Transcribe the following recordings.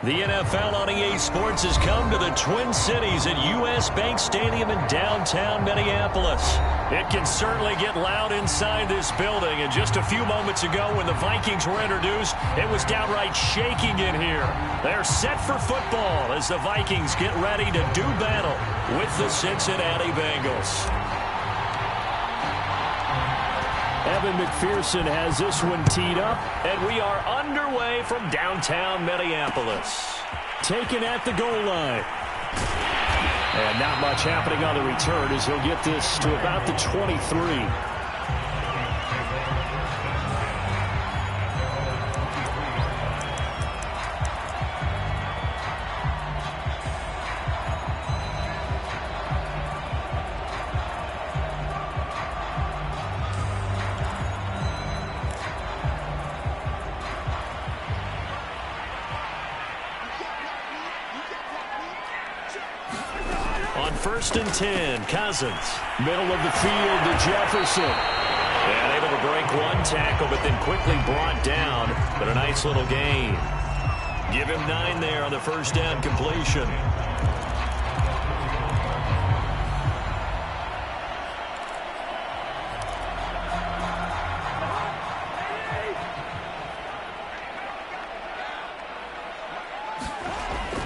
The NFL on EA Sports has come to the Twin Cities at U.S. Bank Stadium in downtown Minneapolis. It can certainly get loud inside this building, and just a few moments ago when the Vikings were introduced, it was downright shaking in here. They're set for football as the Vikings get ready to do battle with the Cincinnati Bengals. Evan McPherson has this one teed up, and we are underway from downtown Minneapolis. Taken at the goal line. And not much happening on the return as he'll get this to about the 23. First and 10, Cousins. Middle of the field to Jefferson. And able to break one tackle, but then quickly brought down. But a nice little gain. Give him 9 there on the first down completion.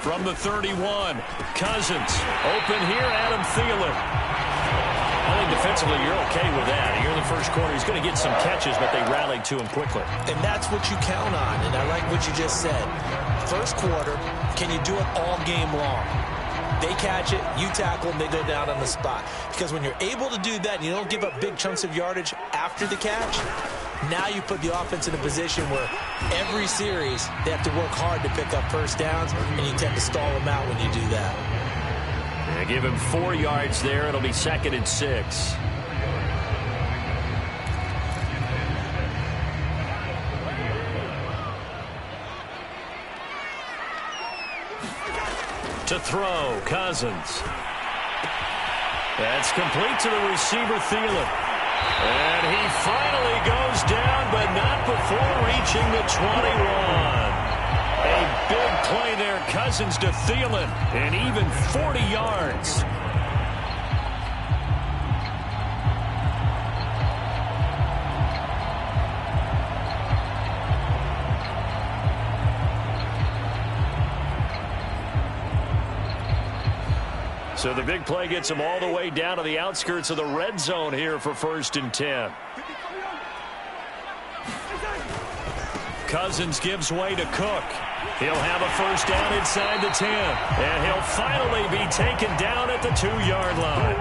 From the 31, Cousins. Open here, Adam Thielen. I think defensively you're okay with that. Here in the first quarter, he's going to get some catches, but they rallied to him quickly. And that's what you count on, and I like what you just said. First quarter, can you do it all game long? They catch it, you tackle them, they go down on the spot. Because when you're able to do that and you don't give up big chunks of yardage after the catch, now you put the offense in a position where every series they have to work hard to pick up first downs, and you tend to stall them out when you do that. Yeah, give him 4 yards there. It'll be 2nd and 6. To throw, Cousins. That's complete to the receiver, Thielen. And he finally goes down, but not before reaching the 21. A big play there, Cousins to Thielen, and even 40 yards. So the big play gets him all the way down to the outskirts of the red zone here for 1st and 10. Cousins gives way to Cook. He'll have a first down inside the 10. And he'll finally be taken down at the 2-yard line.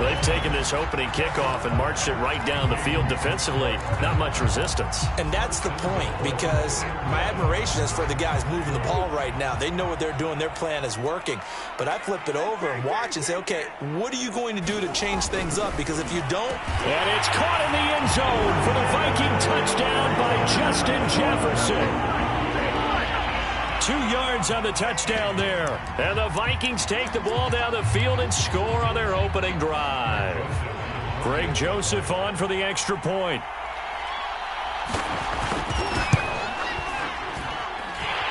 They've taken this opening kickoff and marched it right down the field defensively. Not much resistance. And that's the point, because my admiration is for the guys moving the ball right now. They know what they're doing. Their plan is working. But I flip it over and watch and say, okay, what are you going to do to change things up? Because if you don't... And it's caught in the end zone for the Viking touchdown by Justin Jefferson. 2 yards on the touchdown there. And the Vikings take the ball down the field and score on their opening drive. Greg Joseph on for the extra point.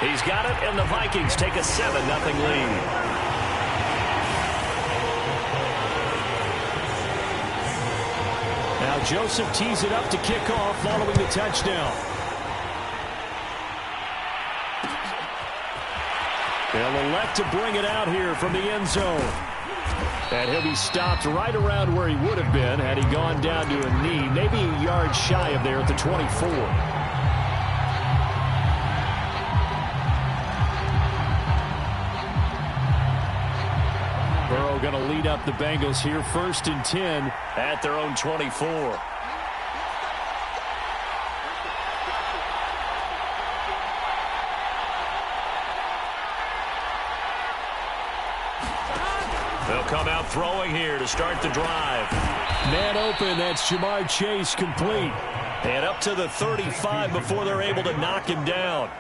He's got it, and the Vikings take a 7-0 lead. Now Joseph tees it up to kick off following the touchdown. They'll elect to bring it out here from the end zone. And he'll be stopped right around where he would have been had he gone down to a knee, maybe a yard shy of there at the 24. Burrow going to lead up the Bengals here, 1st and 10 at their own 24. They'll come out throwing here to start the drive. Man open, that's Jamar Chase complete. And up to the 35 before they're able to knock him down.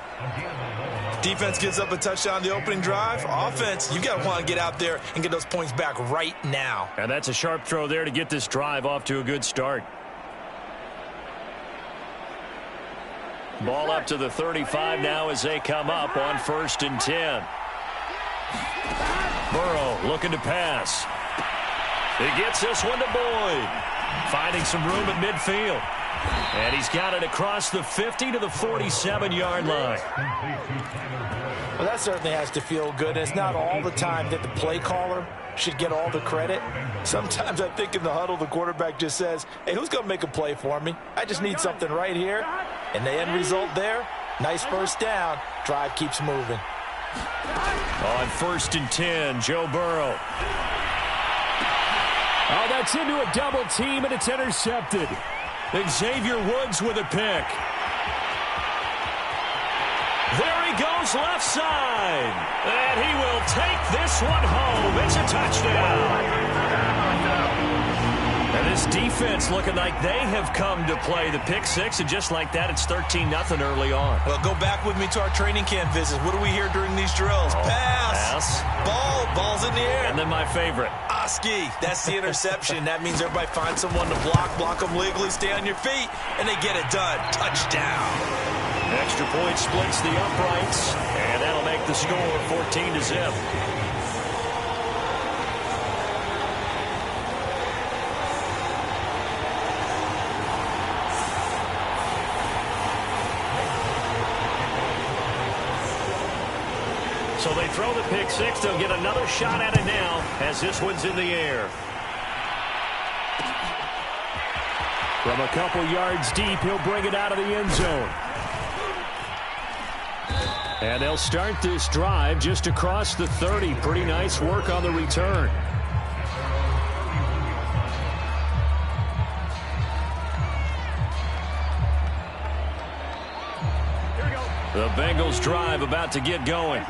Defense gives up a touchdown on the opening drive. Offense, you got to want to get out there and get those points back right now. And that's a sharp throw there to get this drive off to a good start. Ball up to the 35 now as they come up on 1st and 10. Burrow looking to pass. He gets this one to Boyd. Finding some room at midfield. And he's got it across the 50 to the 47-yard line. Well, that certainly has to feel good. It's not all the time that the play caller should get all the credit. Sometimes I think in the huddle, the quarterback just says, hey, who's going to make a play for me? I just need something right here. And the end result there, nice first down. Drive keeps moving. On 1st and 10, Joe Burrow. Oh, that's into a double team, and it's intercepted. Xavier Woods with a pick. There he goes left side. And he will take this one home. It's a touchdown. And this defense looking like they have come to play the pick six, and just like that, it's 13-0 early on. Well, go back with me to our training camp visits. What do we hear during these drills? Pass. Ball's in the air. And then my favorite. Oski. That's the interception. That means everybody finds someone to block them legally, stay on your feet, and they get it done. Touchdown. Extra point splits the uprights, and that'll make the score 14-0. So they throw the pick six. They'll get another shot at it now as this one's in the air. From a couple yards deep, he'll bring it out of the end zone. And they'll start this drive just across the 30. Pretty nice work on the return. The Bengals drive about to get going.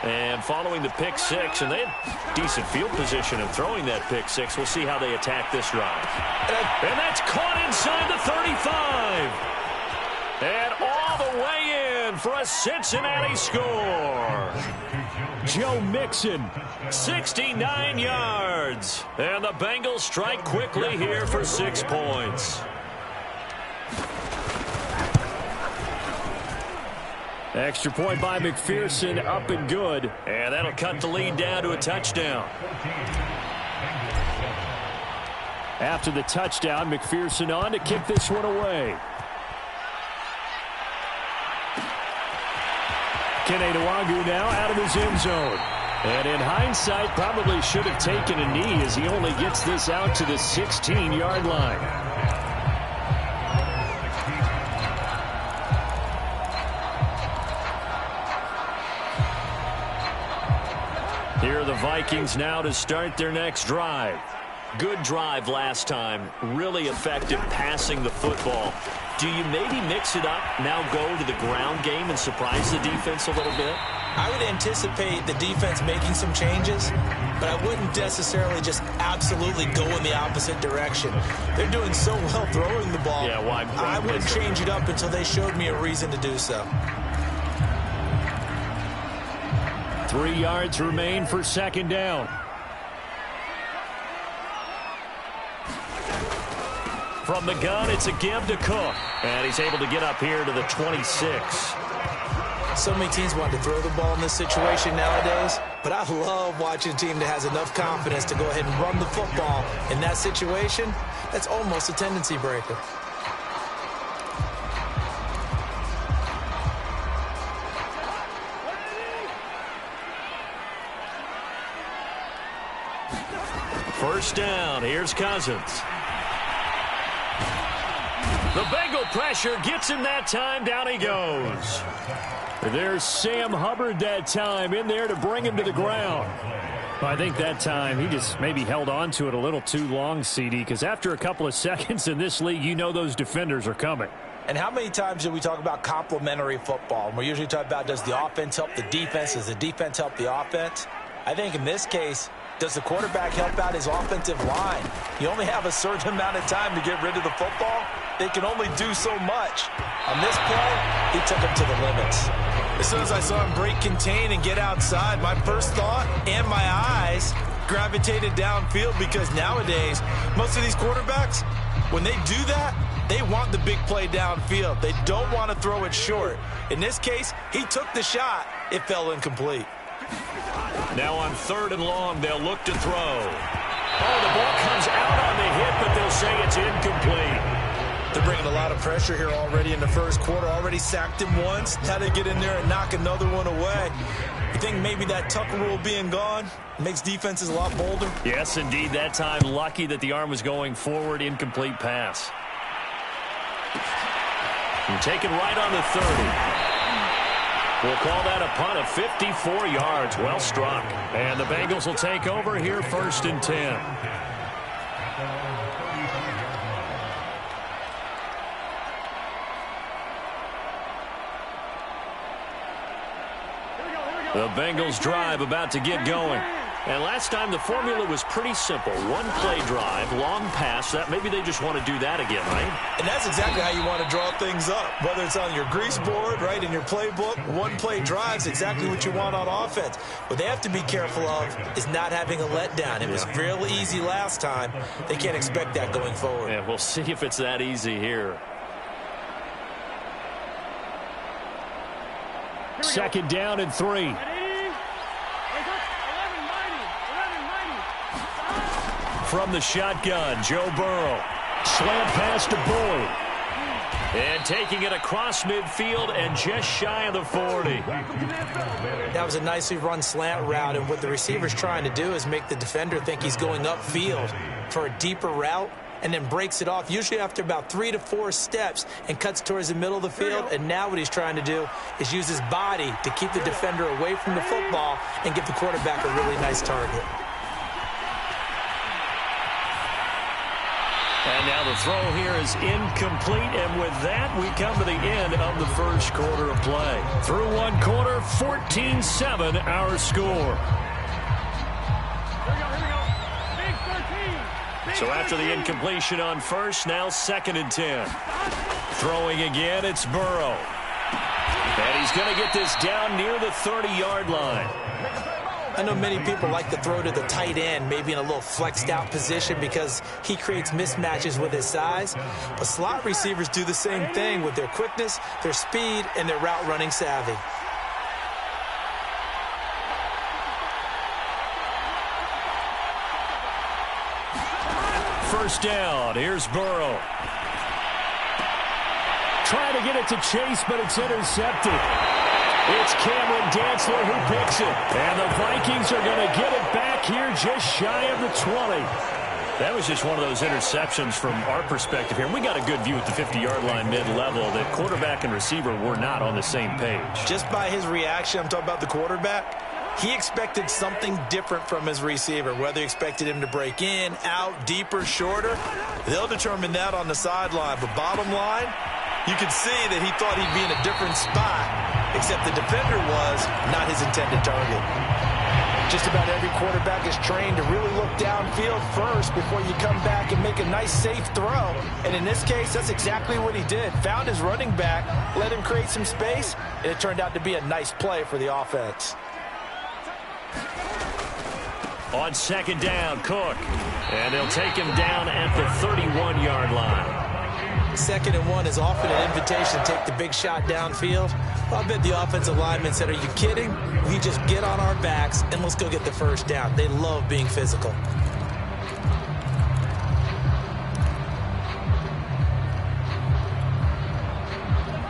And following the pick six, and they had decent field position in throwing that pick six. We'll see how they attack this drive. And that's caught inside the 35. And all the way in for a Cincinnati score. Joe Mixon, 69 yards. And the Bengals strike quickly here for 6 points. Extra point by McPherson, up and good. And that'll cut the lead down to a touchdown. After the touchdown, McPherson on to kick this one away. Kene Nwangwu now out of his end zone. And in hindsight, probably should have taken a knee as he only gets this out to the 16-yard line. Here are the Vikings now to start their next drive. Good drive last time. Really effective passing the football. Do you maybe mix it up, now go to the ground game and surprise the defense a little bit? I would anticipate the defense making some changes, but I wouldn't necessarily just absolutely go in the opposite direction. They're doing so well throwing the ball. Yeah, why I wouldn't change it up until they showed me a reason to do so. 3 yards remain for second down. From the gun, it's a give to Cook. And he's able to get up here to the 26. So many teams want to throw the ball in this situation nowadays, but I love watching a team that has enough confidence to go ahead and run the football. In that situation, that's almost a tendency breaker. First down, here's Cousins. The Bengal pressure gets him that time, down he goes. There's Sam Hubbard that time in there to bring him to the ground. Well, I think that time he just maybe held on to it a little too long, CD, because after a couple of seconds in this league, you know those defenders are coming. And how many times do we talk about complementary football? We're usually talking about, does the offense help the defense? Does the defense help the offense? I think in this case, does the quarterback help out his offensive line? You only have a certain amount of time to get rid of the football. They can only do so much. On this play, he took him to the limits. As soon as I saw him break contain and get outside, my first thought and my eyes gravitated downfield, because nowadays, most of these quarterbacks, when they do that, They want the big play downfield. They don't want to throw it short. In this case, he took the shot. It fell incomplete. Now on 3rd and long, they'll look to throw. Oh, the ball comes out on the hit, but they'll say it's incomplete. They're bringing a lot of pressure here already in the first quarter. Already sacked him once. Now they get in there and knock another one away. You think maybe that Tucker rule being gone makes defenses a lot bolder? Yes, indeed. That time, lucky that the arm was going forward. Incomplete pass. And taken right on the 30. We'll call that a punt of 54 yards. Well struck. And the Bengals will take over here 1st and 10. The Bengals drive about to get going. And last time the formula was pretty simple. One play drive, long pass. That maybe they just want to do that again, right? And that's exactly how you want to draw things up. Whether it's on your grease board, right, in your playbook, one play drive is exactly what you want on offense. What they have to be careful of is not having a letdown. It was real easy last time. They can't expect that going forward. Yeah, we'll see if it's that easy here. 2nd down and 3. From the shotgun, Joe Burrow. Slant pass to Boyd. And taking it across midfield and just shy of the 40. That was a nicely run slant route, and what the receiver's trying to do is make the defender think he's going upfield for a deeper route, and then breaks it off, usually after about 3 to 4 steps, and cuts towards the middle of the field. And now what he's trying to do is use his body to keep the defender away from the football and give the quarterback a really nice target. And now the throw here is incomplete, and with that, we come to the end of the first quarter of play. Through one quarter, 14-7 our score. So after the incompletion on first, now 2nd and 10. Throwing again, it's Burrow. And he's going to get this down near the 30-yard line. I know many people like to throw to the tight end, maybe in a little flexed out position because he creates mismatches with his size. But slot receivers do the same thing with their quickness, their speed, and their route running savvy. First down, here's Burrow. Trying to get it to Chase, but it's intercepted. It's Cameron Dantzler who picks it. And the Vikings are going to get it back here just shy of the 20. That was just one of those interceptions from our perspective here. We got a good view at the 50-yard line mid-level that quarterback and receiver were not on the same page. Just by his reaction, I'm talking about the quarterback, he expected something different from his receiver. Whether he expected him to break in, out, deeper, shorter, they'll determine that on the sideline. But bottom line, you can see that he thought he'd be in a different spot, except the defender was not his intended target. Just about every quarterback is trained to really look downfield first before you come back and make a nice, safe throw. And in this case, that's exactly what he did. Found his running back, let him create some space, and it turned out to be a nice play for the offense. On 2nd down, Cook. And they'll take him down at the 31-yard line. 2nd and 1 is often an invitation to take the big shot downfield. Well, I bet the offensive lineman said, are you kidding? We just get on our backs and let's go get the first down. They love being physical.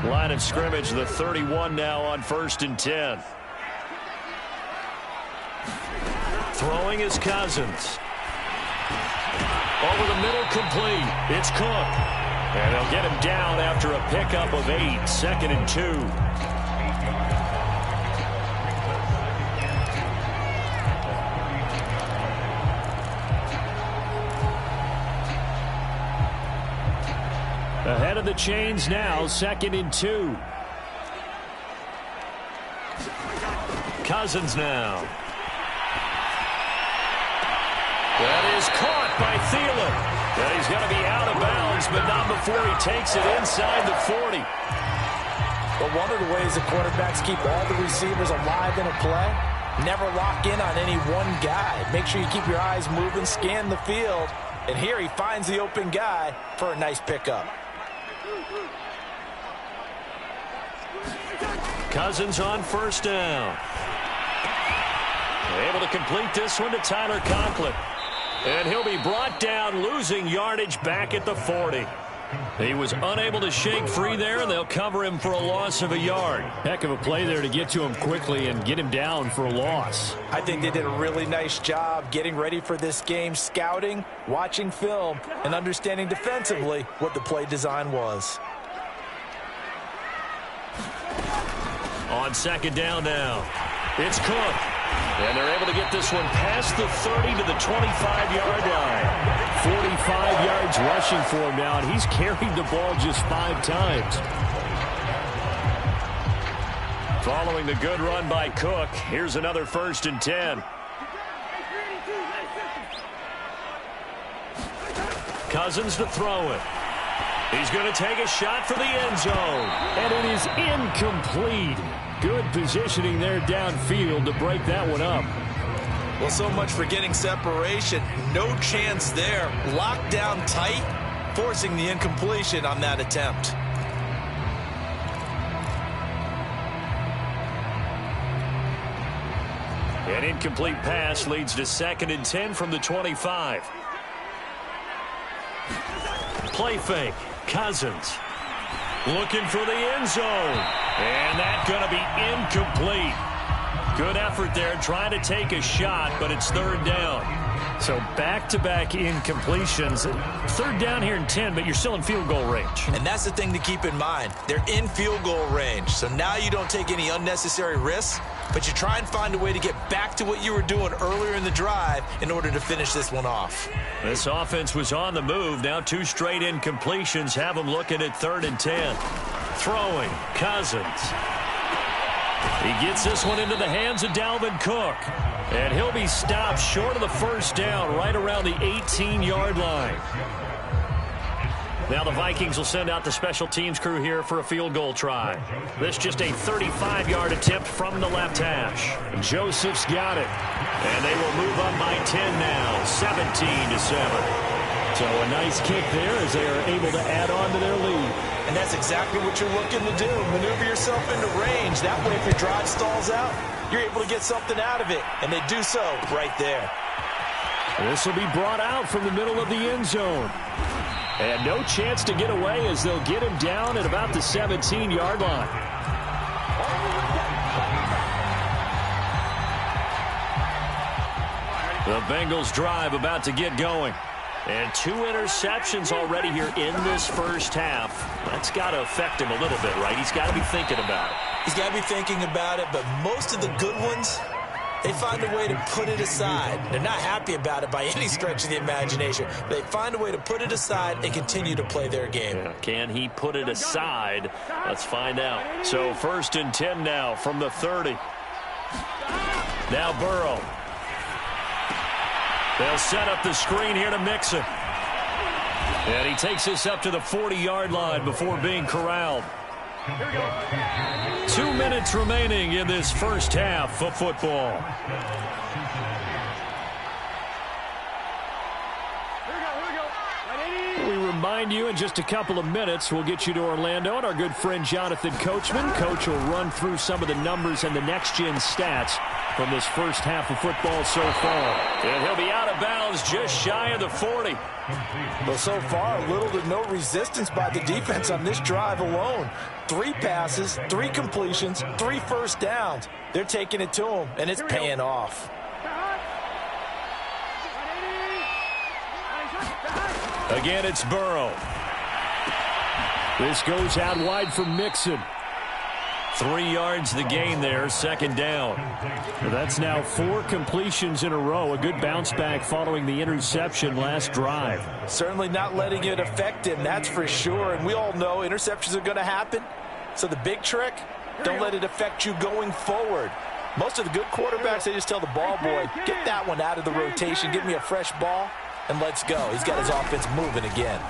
Line of scrimmage, the 31 now on 1st and 10. Throwing is Cousins. Over the middle, complete. It's Cook. And they'll get him down after a pickup of 8, 2nd and 2. Ahead of the chains now, 2nd and 2. Cousins now. That is caught by Thielen. And he's going to be out of bounds, but not before he takes it inside the 40. Well, one of the ways the quarterbacks keep all the receivers alive in a play, never lock in on any one guy. Make sure you keep your eyes moving, scan the field. And here he finds the open guy for a nice pickup. Cousins on first down. Able to complete this one to Tyler Conklin. And he'll be brought down, losing yardage back at the 40. He was unable to shake free there, and they'll cover him for a loss of a yard. Heck of a play there to get to him quickly and get him down for a loss. I think they did a really nice job getting ready for this game, scouting, watching film, and understanding defensively what the play design was. On second down now, it's Cook. And they're able to get this one past the 30 to the 25-yard line. 45 yards rushing for him now, and he's carried the ball just 5 times. Following the good run by Cook, here's another 1st and 10. Cousins to throw it. He's going to take a shot for the end zone. And it is incomplete. Good positioning there downfield to break that one up. Well, so much for getting separation. No chance there. Locked down tight, forcing the incompletion on that attempt. An incomplete pass leads to 2nd and 10 from the 25. Play fake. Cousins looking for the end zone. And that's going to be incomplete. Good effort there trying to take a shot, but it's 3rd down. So back-to-back incompletions. 3rd down here in 10, but you're still in field goal range. And that's the thing to keep in mind. They're in field goal range. So now you don't take any unnecessary risks, but you try and find a way to get back to what you were doing earlier in the drive in order to finish this one off. This offense was on the move. Now 2 straight incompletions have them looking at 3rd and 10. Throwing. Cousins. He gets this one into the hands of Dalvin Cook. And he'll be stopped short of the 1st down right around the 18-yard line. Now the Vikings will send out the special teams crew here for a field goal try. This just a 35-yard attempt from the left hash. Joseph's got it. And they will move up by 10 now, 17-7. So a nice kick there as they are able to add on to their lead. And that's exactly what you're looking to do. Maneuver yourself into range. That way, if your drive stalls out, you're able to get something out of it. And they do so right there. This will be brought out from the middle of the end zone. And no chance to get away as they'll get him down at about the 17-yard line. The Bengals drive about to get going. And 2 interceptions already here in this first half. That's got to affect him a little bit, right? He's got to be thinking about it. He's got to be thinking about it, but most of the good ones, they find a way to put it aside. They're not happy about it by any stretch of the imagination. They find a way to put it aside and continue to play their game. Yeah, can he put it aside? Let's find out. So 1st and 10 now from the 30. Now Burrow. They'll set up the screen here to Mixon. And he takes this up to the 40-yard line before being corralled. 2 minutes remaining in this first half of football. We remind you in just a couple of minutes we'll get you to Orlando and our good friend Jonathan Coachman. Coach will run through some of the numbers and the next-gen stats from this first half of football so far. And he'll be out of bounds just shy of the 40. Well, so far, little to no resistance by the defense on this drive alone. 3 passes, 3 completions, 3 first downs. They're taking it to him, and it's paying off. Again, it's Burrow. This goes out wide for Mixon. 3 yards the gain there, 2nd down. Well, that's now 4 completions in a row. A good bounce back following the interception last drive. Certainly not letting it affect him, that's for sure. And we all know interceptions are going to happen. So the big trick, don't let it affect you going forward. Most of the good quarterbacks, they just tell the ball boy, get that one out of the rotation, give me a fresh ball, and let's go. He's got his offense moving again.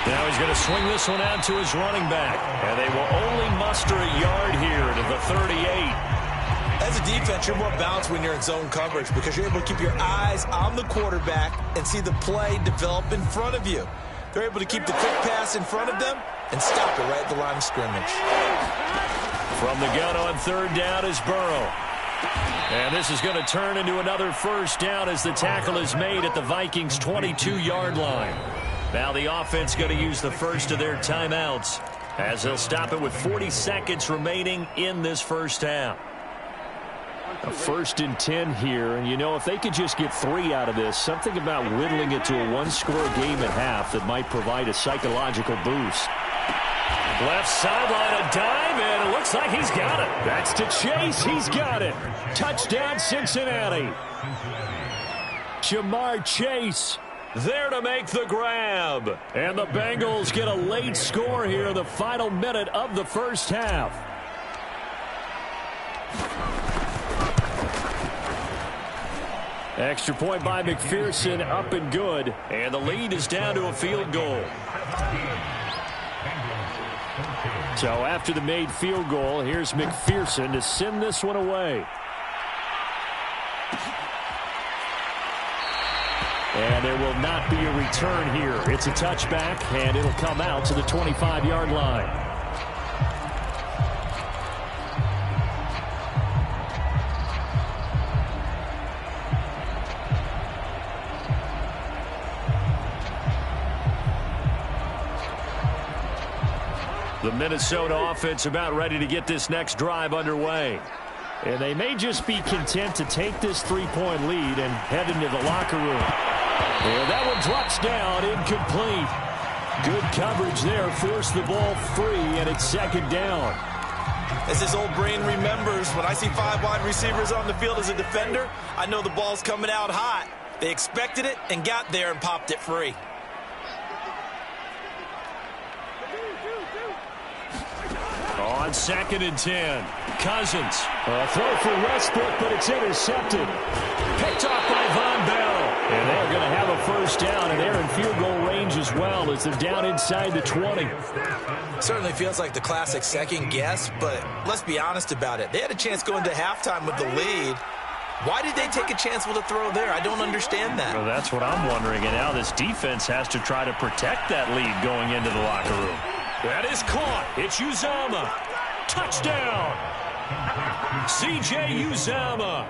Now he's going to swing this one out to his running back. And they will only muster a yard here to the 38. As a defense, you're more balanced when you're in zone coverage because you're able to keep your eyes on the quarterback and see the play develop in front of you. They're able to keep the quick pass in front of them and stop it right at the line of scrimmage. From the gun on third down is Burrow. And this is going to turn into another first down as the tackle is made at the Vikings' 22-yard line. Now the offense going to use the first of their timeouts as they'll stop it with 40 seconds remaining in this first half. A 1st and 10 here, and you know, if they could just get 3 out of this, something about whittling it to a one-score game at half that might provide a psychological boost. Left sideline, a dive, and it looks like he's got it. That's to Chase. He's got it. Touchdown, Cincinnati. Jamar Chase there to make the grab. And the Bengals get a late score here in the final minute of the first half. Extra point by McPherson, up and good. And the lead is down to a field goal. So after the made field goal, here's McPherson to send this one away. And there will not be a return here. It's a touchback, and it'll come out to the 25-yard line. The Minnesota offense about ready to get this next drive underway. And they may just be content to take this 3-point lead and head into the locker room. And that one drops down, incomplete. Good coverage there, forced the ball free, and it's 2nd down. As his old brain remembers, when I see 5 wide receivers on the field as a defender, I know the ball's coming out hot. They expected it and got there and popped it free. On 2nd and 10, Cousins. A throw for Westbrook, but it's intercepted. Picked off by Von Bell. And they're going to have a first down, and they're in field goal range as well as they're down inside the 20. Certainly feels like the classic second guess, but let's be honest about it. They had a chance going to halftime with the lead. Why did they take a chance with a throw there? I don't understand that. Well, that's what I'm wondering, and now this defense has to try to protect that lead going into the locker room. That is caught. It's Uzomah. Touchdown. C.J. Uzomah.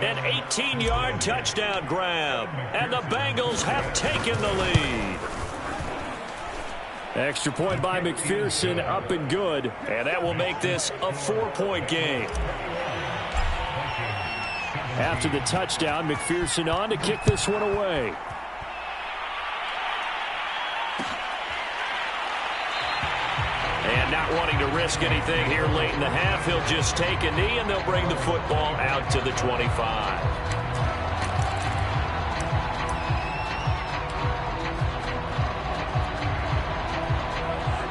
An 18-yard touchdown grab. And the Bengals have taken the lead. Extra point by McPherson, up and good. And that will make this a 4-point game. After the touchdown, McPherson on to kick this one away. And not wanting to risk anything here late in the half, he'll just take a knee and they'll bring the football out to the 25.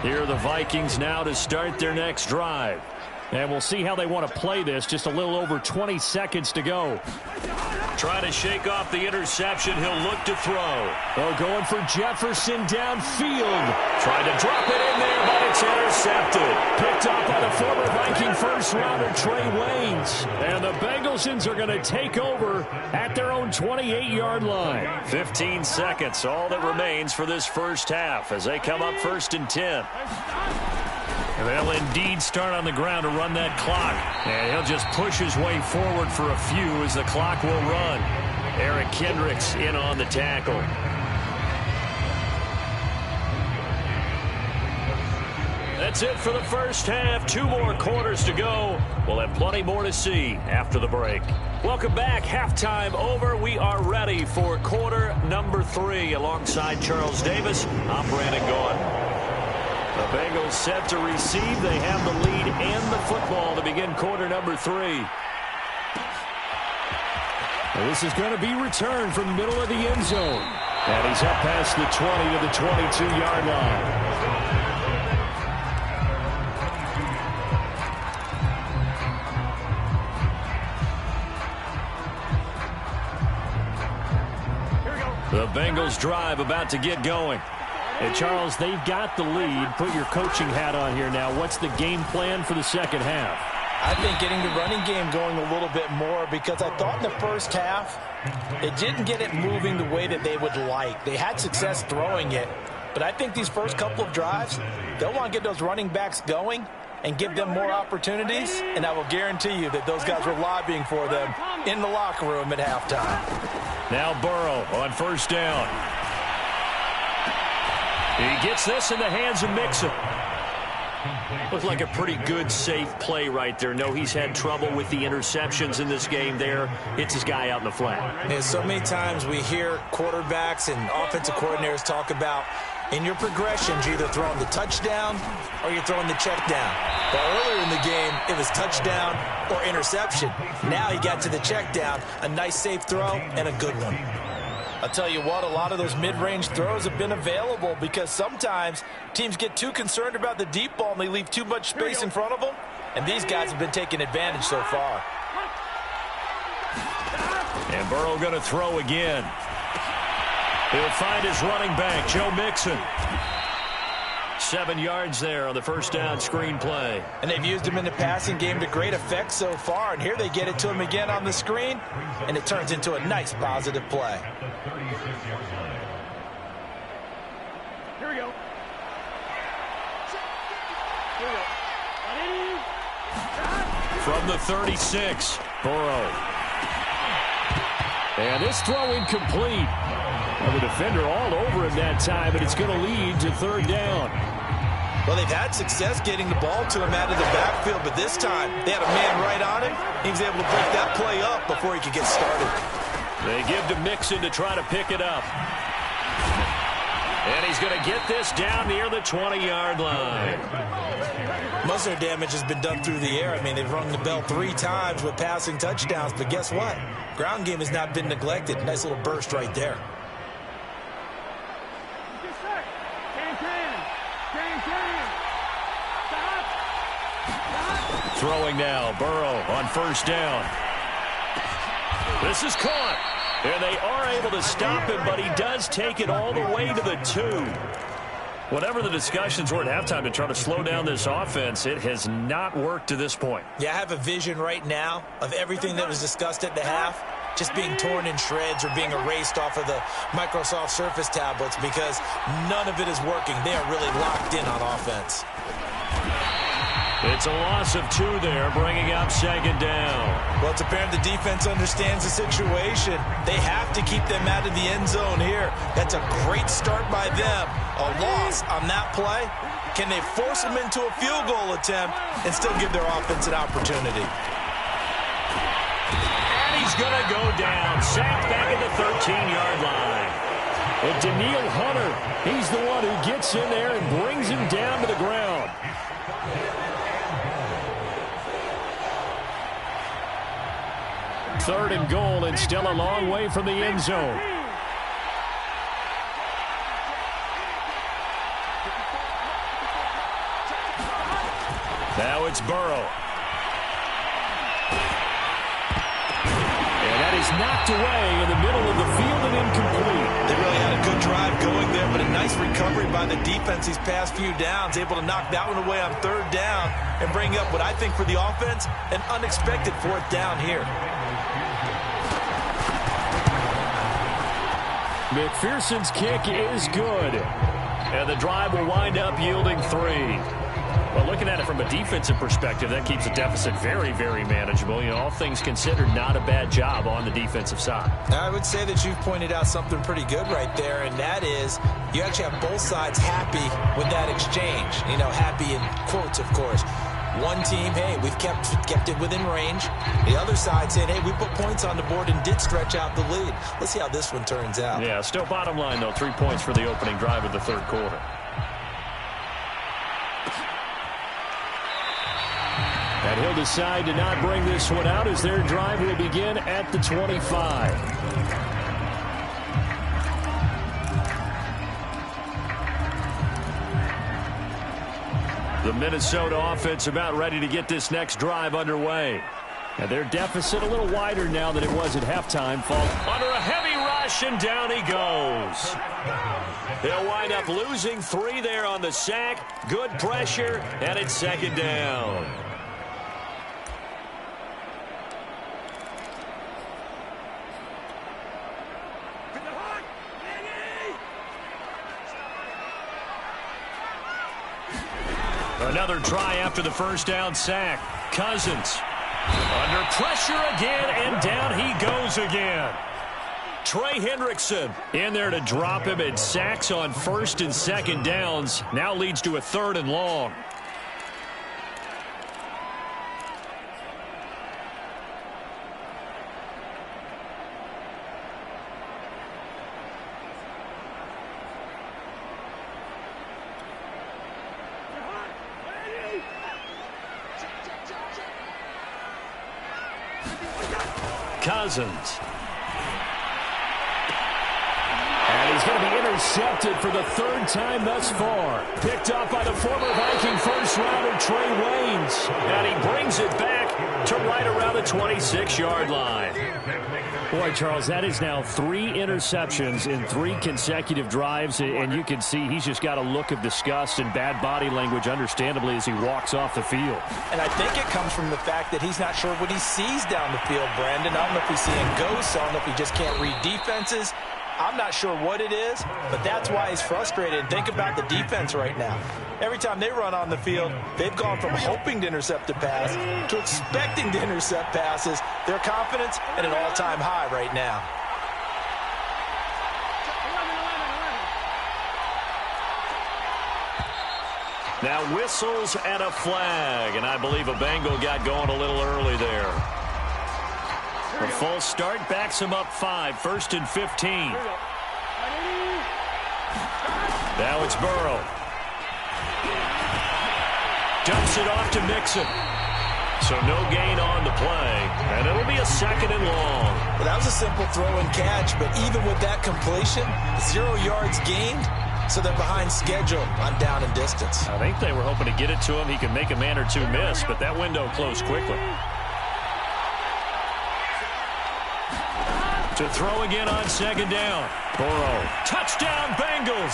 Here are the Vikings now to start their next drive. And we'll see how they want to play this. Just a little over 20 seconds to go. Trying to shake off the interception. He'll look to throw. Oh, going for Jefferson downfield. Trying to drop it in there, but it's intercepted. Picked up by the former Viking first-rounder Trey Waynes. And the Bengalsons are going to take over at their own 28-yard line. 15 seconds, all that remains for this first half as they come up 1st and 10. And they'll indeed start on the ground to run that clock. And he'll just push his way forward for a few as the clock will run. Eric Kendricks in on the tackle. That's it for the first half. 2 more quarters to go. We'll have plenty more to see after the break. Welcome back. Halftime over. We are ready for quarter number 3 alongside Charles Davis. I'm Brandon Gaudin. The Bengals set to receive. They have the lead and the football to begin quarter number 3. Well, this is going to be returned from the middle of the end zone. And he's up past the 20 to the 22-yard line. The Bengals drive about to get going. And Charles, they've got the lead. Put your coaching hat on here now. What's the game plan for the second half? I think getting the running game going a little bit more, because I thought in the first half it didn't get it moving the way that they would like. They had success throwing it, but I think these first couple of drives, they'll want to get those running backs going and give them more opportunities, and I will guarantee you that those guys were lobbying for them in the locker room at halftime. Now Burrow on first down. He gets this in the hands of Mixon. Looked like a pretty good, safe play right there. No, he's had trouble with the interceptions in this game there. Hits his guy out in the flat. And so many times we hear quarterbacks and offensive coordinators talk about, in your progressions, you're either throwing the touchdown or you're throwing the check down. But earlier in the game, it was touchdown or interception. Now he got to the check down, a nice safe throw, and a good one. I'll tell you what, a lot of those mid-range throws have been available, because sometimes teams get too concerned about the deep ball and they leave too much space in front of them, and these guys have been taking advantage so far. And Burrow going to throw again. He'll find his running back, Joe Mixon. 7 yards there on the first down screen play. And they've used him in the passing game to great effect so far, and here they get it to him again on the screen, and it turns into a nice positive play. Here we go. From the 36, Burrow. And this throw incomplete. Well, the defender all over him that time, but it's going to lead to third down. Well, they've had success getting the ball to him out of the backfield, but this time they had a man right on him. He was able to break that play up before he could get started. They give to Mixon to try to pick it up. And he's going to get this down near the 20-yard line. Most of their damage has been done through the air. I mean, they've rung the bell 3 times with passing touchdowns, but guess what? Ground game has not been neglected. Nice little burst right there. Throwing now, Burrow on first down. This is caught. And they are able to stop him, but he does take it all the way to the 2. Whatever the discussions were at halftime to try to slow down this offense, it has not worked to this point. Yeah, I have a vision right now of everything that was discussed at the half just being torn in shreds or being erased off of the Microsoft Surface tablets, because none of it is working. They are really locked in on offense. It's a loss of 2 there, bringing up second down. Well, it's apparent the defense understands the situation. They have to keep them out of the end zone here. That's a great start by them. A loss on that play. Can they force them into a field goal attempt and still give their offense an opportunity? And he's going to go down. Sacked back at the 13-yard line. And Daniil Hunter, he's the one who gets in there and brings him down to the ground. Third and goal, and still a long way from the end zone. Now it's Burrow. And that is knocked away in the middle of the field and incomplete. They really had a good drive going there, but a nice recovery by the defense these past few downs, able to knock that one away on third down and bring up what I think for the offense, an unexpected fourth down here. McPherson's kick is good. And the drive will wind up yielding 3. Well, looking at it from a defensive perspective, that keeps the deficit very, very manageable. You know, all things considered, not a bad job on the defensive side. I would say that you've pointed out something pretty good right there, and that is you actually have both sides happy with that exchange. You know, happy in quotes, of course. One team, hey, we've kept it within range. The other side said, hey, we put points on the board and did stretch out the lead. Let's see how this one turns out. Yeah, still bottom line, though, 3 points for the opening drive of the third quarter. And he'll decide to not bring this one out as their drive will begin at the 25. The Minnesota offense about ready to get this next drive underway. And their deficit a little wider now than it was at halftime. Fall under a heavy rush, and down he goes. They'll wind up losing 3 there on the sack. Good pressure, and it's second down. Another try after the first down sack. Cousins under pressure again, and down he goes again. Trey Hendrickson in there to drop him, and sacks on first and second downs. Now leads to a 3rd and long. Cousins. And he's going to be intercepted for the 3rd time thus far. Picked up by the former Viking first-rounder Trey Waynes. And he brings it back to right around the 26-yard line. Boy, Charles, that is now 3 interceptions in 3 consecutive drives, and you can see he's just got a look of disgust and bad body language, understandably, as he walks off the field. And I think it comes from the fact that he's not sure what he sees down the field, Brandon. I don't know if he's seeing ghosts. I don't know if he just can't read defenses. I'm not sure what it is, but that's why he's frustrated. And think about the defense right now. Every time they run on the field, they've gone from hoping to intercept a pass to expecting to intercept passes. Their confidence at an all-time high right now. Now whistles and a flag, and I believe a Bengal got going a little early there. A false start backs him up 5, 1st and 15. Now it's Burrow. Dumps it off to Mixon. So no gain on the play, and it'll be a 2nd and long. Well, that was a simple throw and catch, but even with that completion, 0 yards gained, so they're behind schedule on down and distance. I think they were hoping to get it to him. He could make a man or two miss, but that window closed quickly. To throw again on 2nd down. Burrow. Touchdown, Bengals.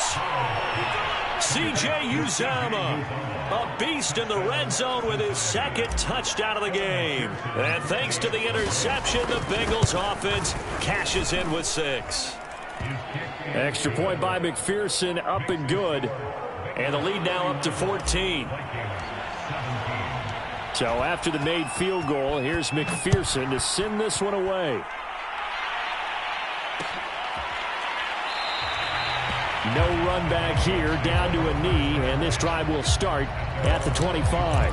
C.J. Uzomah, a beast in the red zone with his 2nd touchdown of the game. And thanks to the interception, the Bengals offense cashes in with 6. Extra point by McPherson, up and good. And the lead now up to 14. So after the made field goal, here's McPherson to send this one away. No run back here, down to a knee, and this drive will start at the 25.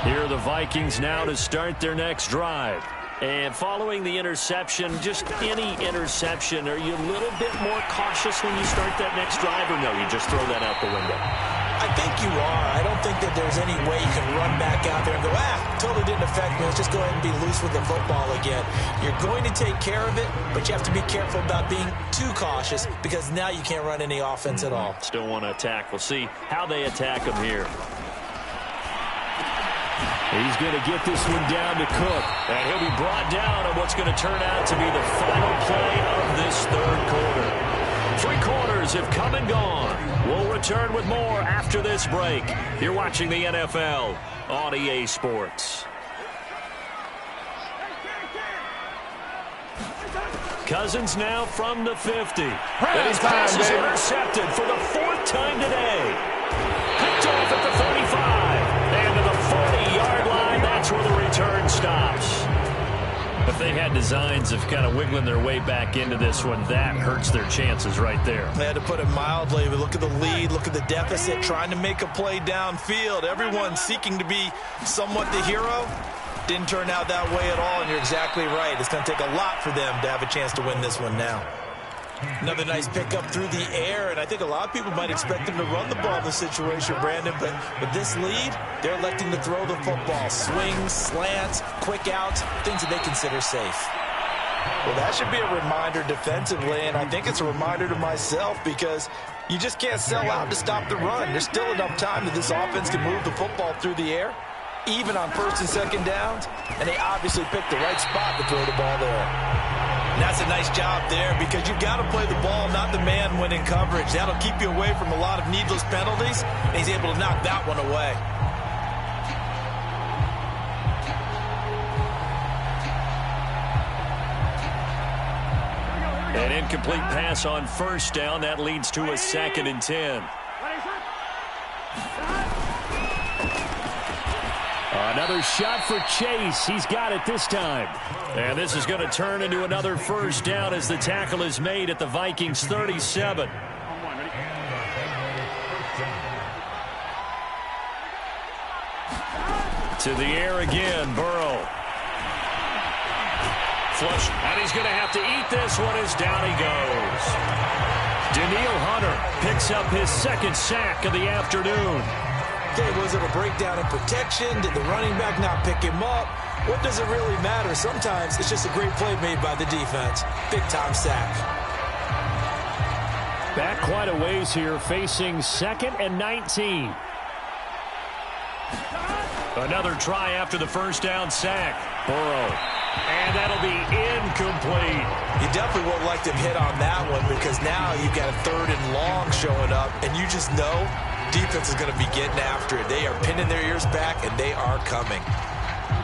Here are the Vikings now to start their next drive. And following the interception, just any interception, are you a little bit more cautious when you start that next drive, or no, you just throw that out the window? I think you are. I don't think that there's any way you can run back out there and go, totally didn't affect me. Let's just go ahead and be loose with the football again. You're going to take care of it, but you have to be careful about being too cautious because now you can't run any offense at all. Still want to attack. We'll see how they attack him here. He's going to get this one down to Cook. And he'll be brought down on what's going to turn out to be the final play of this 3rd quarter. 3 quarters have come and gone. We'll return with more after this break. You're watching the NFL on EA Sports. Cousins now from the 50. And his pass is intercepted for the 4th time today. Picked off at the 35. And to the 40-yard line, that's where the return stops. If they had designs of kind of wiggling their way back into this one, that hurts their chances right there. They had to put it mildly. But look at the lead, look at the deficit, trying to make a play downfield. Everyone seeking to be somewhat the hero. Didn't turn out that way at all, and you're exactly right. It's going to take a lot for them to have a chance to win this one now. Another nice pickup through the air, and I think a lot of people might expect them to run the ball in this situation, Brandon, but with this lead, they're electing to throw the football. Swings, slants, quick outs, things that they consider safe. Well, that should be a reminder defensively, and I think it's a reminder to myself because you just can't sell out to stop the run. There's still enough time that this offense can move the football through the air, even on 1st and 2nd downs, and they obviously picked the right spot to throw the ball there. And that's a nice job there because you've got to play the ball, not the man when in coverage. That'll keep you away from a lot of needless penalties, and he's able to knock that one away. An incomplete pass on first down. That leads to a 2nd and 10. Another shot for Chase. He's got it this time. And this is going to turn into another first down as the tackle is made at the Vikings 37. To the air again, Burrow. Flush, and he's going to have to eat this one as down he goes. Danielle Hunter picks up his 2nd sack of the afternoon. Okay, was it a breakdown in protection? Did the running back not pick him up? What does it really matter? Sometimes it's just a great play made by the defense. Big-time sack. Back quite a ways here, facing 2nd and 19. Another try after the first down sack. Burrow. And that'll be incomplete. You definitely would like to hit on that one because now you've got a 3rd and long showing up, and you just know defense is going to be getting after it. They are pinning their ears back, and they are coming.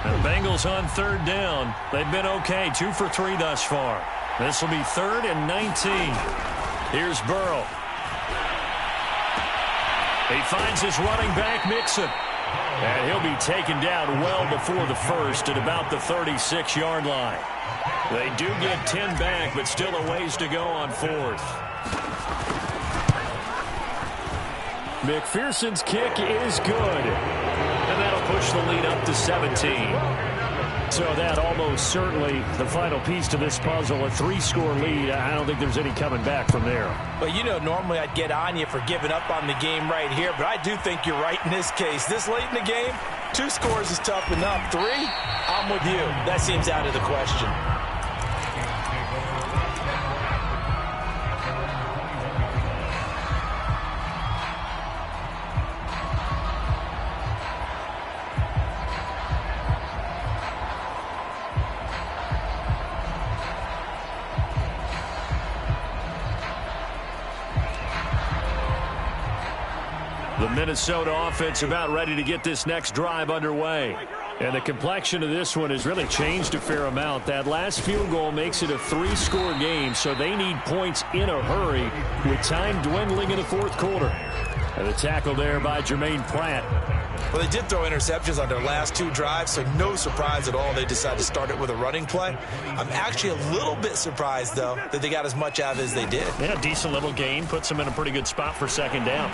The Bengals on 3rd down. They've been okay, 2 for 3 thus far. This will be 3rd and 19. Here's Burrow. He finds his running back, Mixon. And he'll be taken down well before the first at about the 36-yard line. They do get 10 back, but still a ways to go on 4th. McPherson's kick is good. And that'll push the lead up to 17. So that almost certainly the final piece to this puzzle, a 3-score lead. I don't think there's any coming back from there. Well, you know, normally I'd get on you for giving up on the game right here, but I do think you're right in this case. This late in the game, 2 scores is tough enough. 3, I'm with you. That seems out of the question. The Minnesota offense about ready to get this next drive underway. And the complexion of this one has really changed a fair amount. That last field goal makes it a 3-score game, so they need points in a hurry with time dwindling in the 4th quarter. And the tackle there by Jermaine Pratt. Well, they did throw interceptions on their last 2 drives, so no surprise at all they decided to start it with a running play. I'm actually a little bit surprised, though, that they got as much out of it as they did. Yeah, decent little gain. Puts them in a pretty good spot for 2nd down.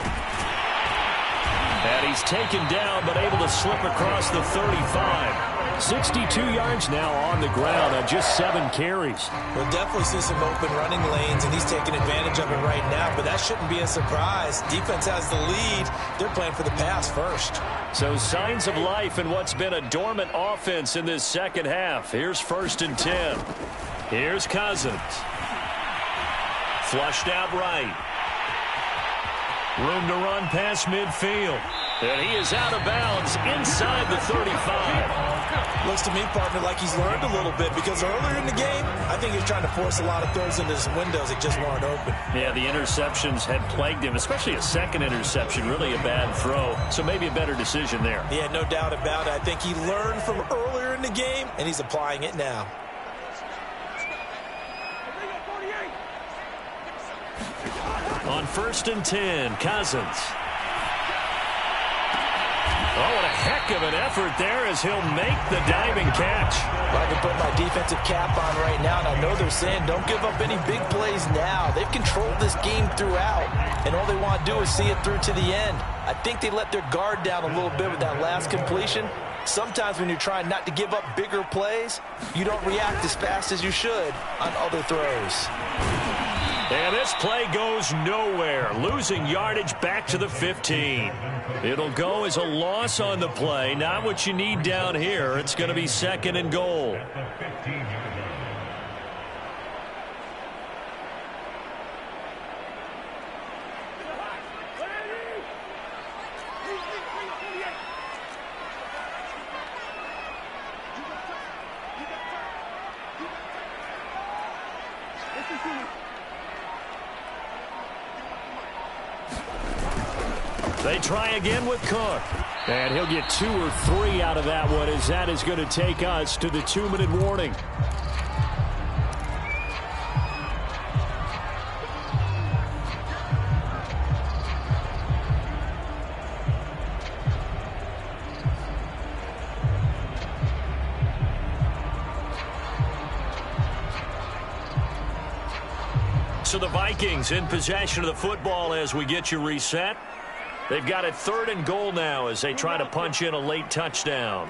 And he's taken down, but able to slip across the 35. 62 yards now on the ground on just 7 carries. We'll definitely see some open running lanes, and he's taking advantage of it right now, but that shouldn't be a surprise. Defense has the lead. They're playing for the pass first. So signs of life in what's been a dormant offense in this 2nd half. Here's 1st and 10. Here's Cousins. Flushed out right. Room to run past midfield. And he is out of bounds inside the 35. Looks to me, partner, like he's learned a little bit because earlier in the game, I think he was trying to force a lot of throws into his windows that just weren't open. Yeah, the interceptions had plagued him, especially a 2nd interception, really a bad throw. So maybe a better decision there. Yeah, no doubt about it. I think he learned from earlier in the game, and he's applying it now. On 1st and 10, Cousins. Oh, what a heck of an effort there as he'll make the diving catch. Well, I can put my defensive cap on right now, and I know they're saying don't give up any big plays now. They've controlled this game throughout, and all they want to do is see it through to the end. I think they let their guard down a little bit with that last completion. Sometimes when you're trying not to give up bigger plays, you don't react as fast as you should on other throws. And this play goes nowhere, losing yardage back to the 15. It'll go as a loss on the play, not what you need down here. It's going to be 2nd and goal. They try again with Cook. And he'll get 2 or 3 out of that one as that is going to take us to the 2-minute warning. So the Vikings in possession of the football as we get you reset. They've got it 3rd and goal now as they try to punch in a late touchdown.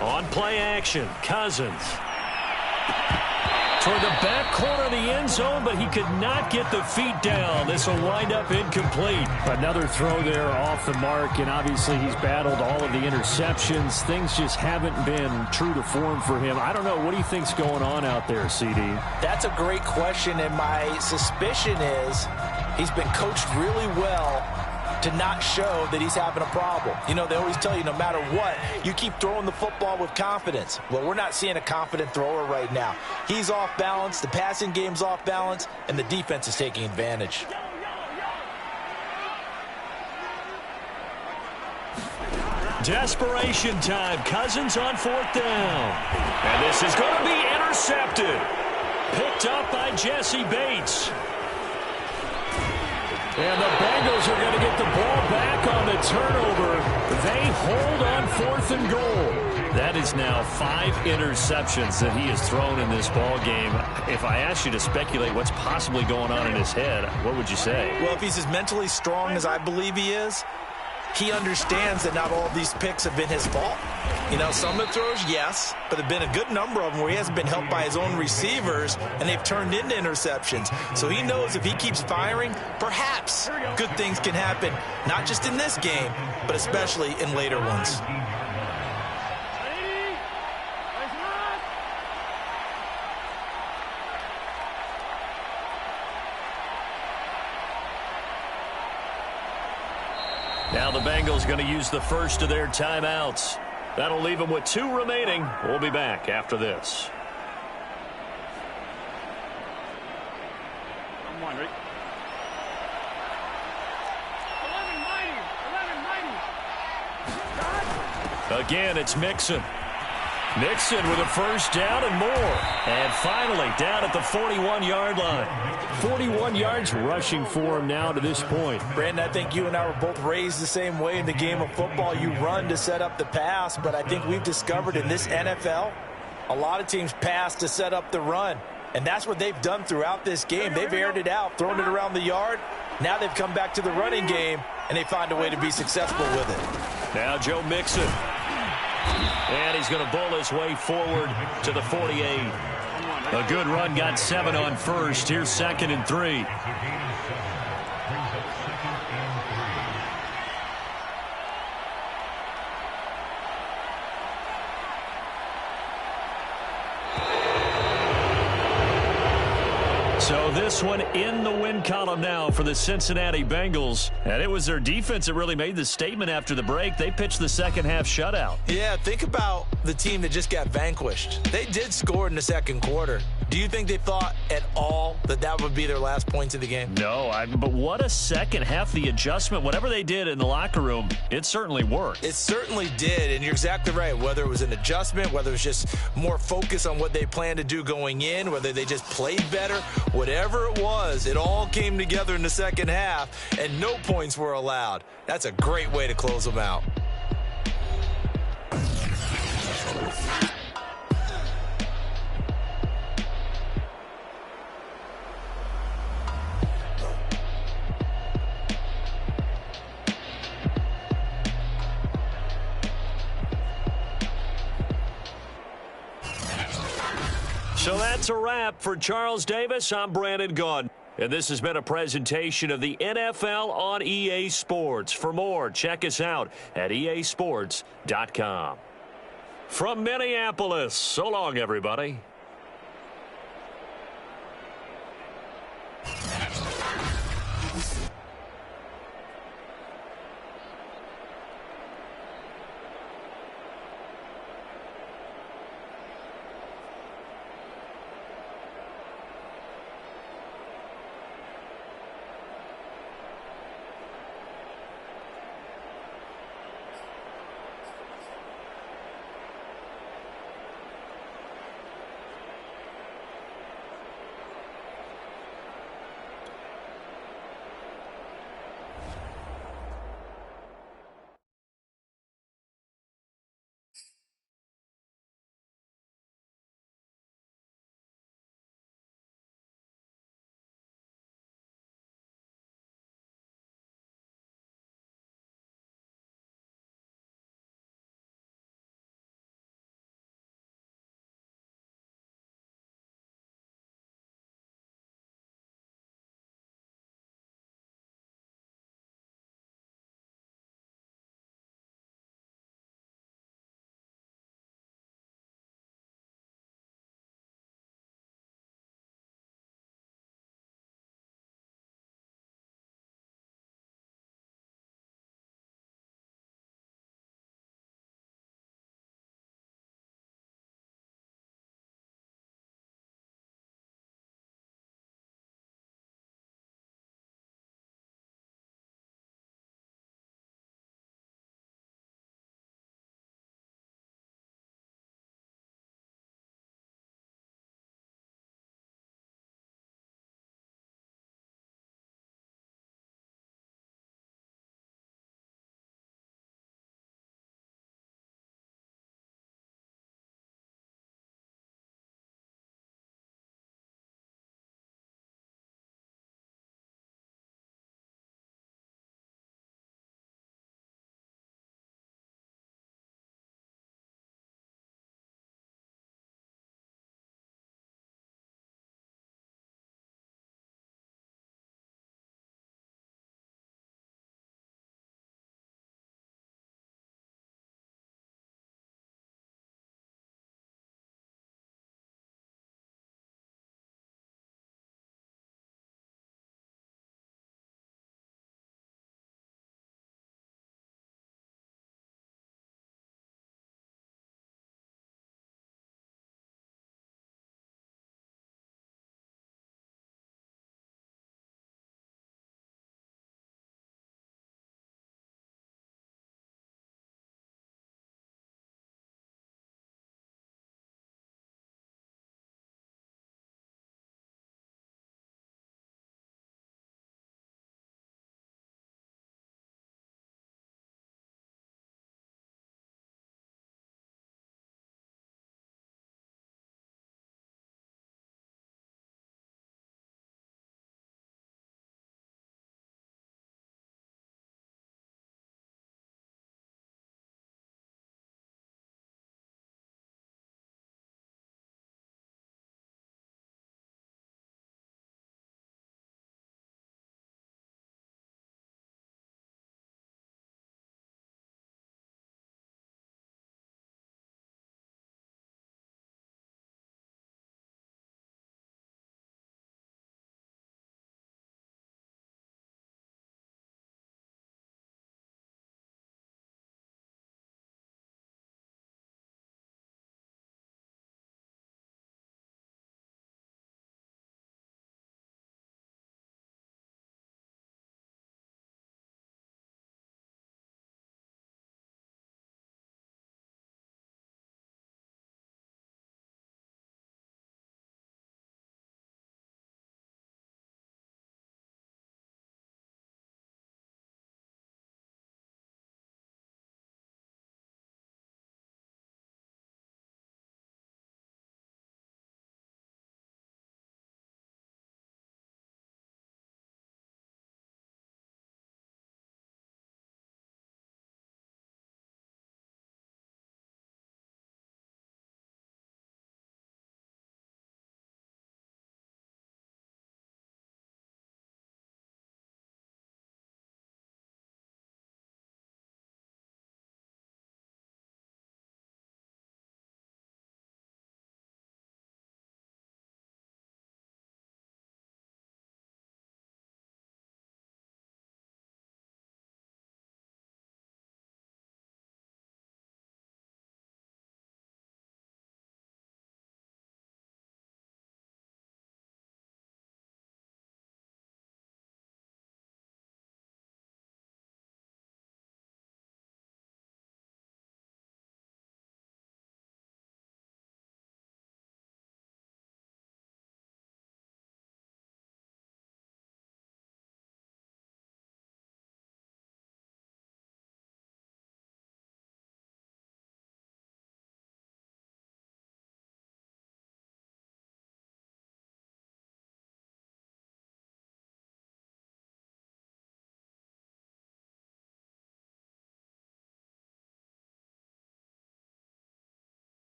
On play action, Cousins. Toward the back corner of the end zone, but he could not get the feet down. This will wind up incomplete. Another throw there off the mark, and obviously he's battled all of the interceptions. Things just haven't been true to form for him. I don't know. What do you think's going on out there, CD? That's a great question, and my suspicion is he's been coached really well to not show that he's having a problem. You know, they always tell you no matter what, you keep throwing the football with confidence. Well, we're not seeing a confident thrower right now. He's off balance, the passing game's off balance, and the defense is taking advantage. Desperation time. Cousins on 4th down. And this is going to be intercepted. Picked up by Jesse Bates. And the Bengals are going to get the ball back on the turnover. They hold on 4th and goal. That is now 5 interceptions that he has thrown in this ball game. If I asked you to speculate what's possibly going on in his head, what would you say? Well, if he's as mentally strong as I believe he is, he understands that not all of these picks have been his fault. You know, some of the throws, yes, but there have been a good number of them where he hasn't been helped by his own receivers, and they've turned into interceptions. So he knows if he keeps firing, perhaps good things can happen, not just in this game, but especially in later ones. Now the Bengals going to use the first of their timeouts. That'll leave them with 2 remaining. We'll be back after this. I'm wondering. 11-90. Again, it's Mixon. Mixon with a first down and more. And finally, down at the 41-yard line. 41 yards rushing for him now to this point. Brandon, I think you and I were both raised the same way in the game of football. You run to set up the pass, but I think we've discovered in this NFL, a lot of teams pass to set up the run. And that's what they've done throughout this game. They've aired it out, thrown it around the yard. Now they've come back to the running game, and they find a way to be successful with it. Now Joe Mixon. And he's going to bull his way forward to the 48. A good run, got 7 on first. Here's 2nd and 3. So this one in the win column now for the Cincinnati Bengals. And it was their defense that really made the statement after the break. They pitched the second half shutout. Yeah, think about the team that just got vanquished. They did score in the second quarter. Do you think they thought at all that that would be their last points of the game? No, but what a second half. The adjustment, whatever they did in the locker room, it certainly worked. It certainly did, and you're exactly right. Whether it was an adjustment, whether it was just more focus on what they planned to do going in, whether they just played better, whatever it was, it all came together in the second half, and no points were allowed. That's a great way to close them out. So that's a wrap for Charles Davis. I'm Brandon Gaudin. And this has been a presentation of the NFL on EA Sports. For more, check us out at easports.com. From Minneapolis, so long, everybody.